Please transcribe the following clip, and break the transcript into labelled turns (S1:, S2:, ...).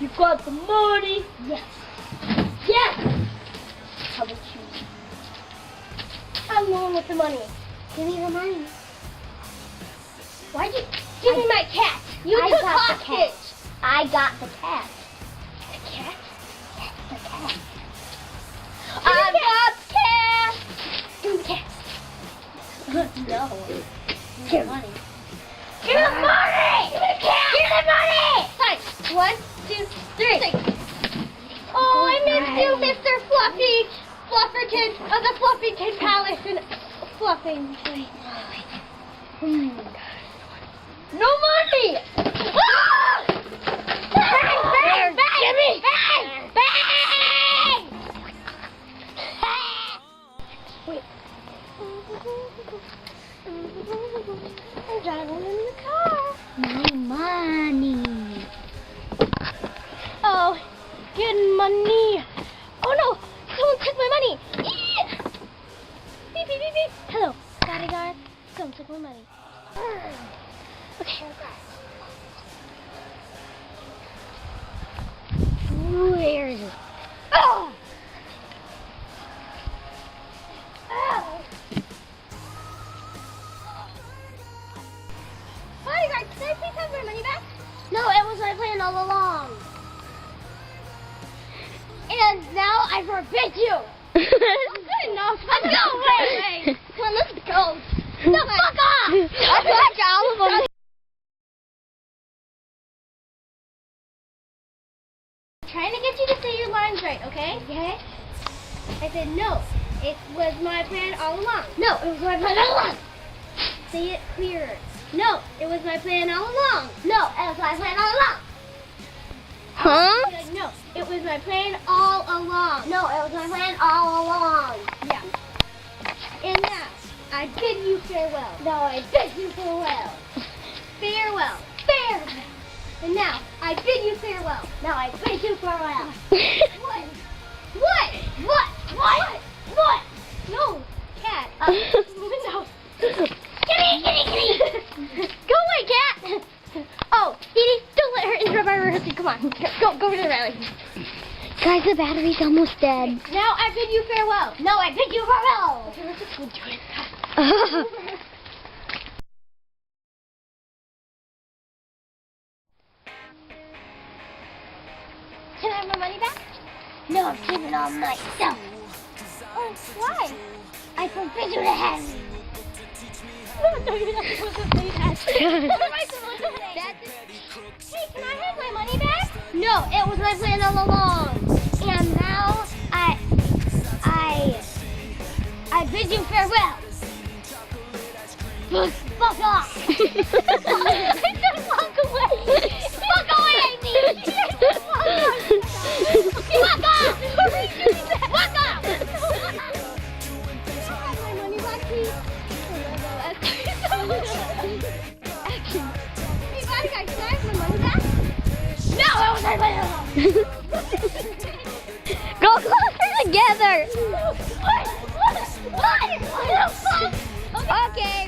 S1: You got the money?
S2: Yes.
S1: Yes! How about you?
S2: I'm going with the money. Give me the money. Why'd you give me my cat? You
S1: I
S2: took
S1: got the
S2: hostage.
S1: I got the cat.
S2: The cat?
S1: Yes, the cat.
S2: I got the cat. Give me the cat.
S1: No.
S2: Give me money. Give me the money. Give me the cat. Give me the money. Fine. 1, 2, 3. Oh, I miss you, Mr. Fluffy. Flufferton of the Fluffington Palace and Fluffington. No money! Ah! Bang! Bang! Bang! Jimmy! Bang! Bang! Wait. I'm driving in the car.
S1: No money.
S2: Oh, get money. Oh no! Someone took my money! Eee! Beep, beep, beep, beep. Hello, bodyguard. Someone took my money. Okay.
S1: Where is it?
S2: Oh! Oh! Bodyguard, can I please have my money back?
S1: No, it was my plan all along.
S2: And now I forbid you! Good enough. Let's go! Wait! Come on, let's go! No, fuck off!
S1: I got all of them.
S2: Trying to get you to say your lines right, okay?
S1: Okay.
S2: I said no. It was my plan all along.
S1: No, it was my plan all along.
S2: Say it clearer. No, it was my plan all along.
S1: No, it was my plan all along.
S2: Be
S1: Huh?
S2: like, no, it was my plan all along.
S1: No, it was my plan all along.
S2: Yeah. And now, I bid you farewell.
S1: No, I bid you farewell.
S2: Farewell. Farewell. And now, I bid you farewell.
S1: No, I bid you farewell.
S2: What? What? What? What? What? No, cat. No.
S1: Kitty.
S2: Go away, cat. Oh, Edie, don't let her interrupt our rehearsal. Come on, go to the rally.
S1: Guys, the battery's almost dead.
S2: Now I bid you farewell.
S1: No, I bid you farewell.
S2: Okay, let's just go do it. Can I have my money back?
S1: No, I'm keeping all myself.
S2: Oh, why?
S1: I forbid you to have me.
S2: No, you're not supposed to say that. What am I supposed to say? Hey, can I have my money back?
S1: No, it was my plan all along. And now I bid you farewell. Fuck off.
S2: I said walk away.
S1: Fuck away, I mean. Fuck off. Fuck off.
S2: Have my money back, please. Action. Hey, bodyguard, can I have my money back?
S1: No, it was my plan all along. Go closer together.
S2: What?
S1: Okay.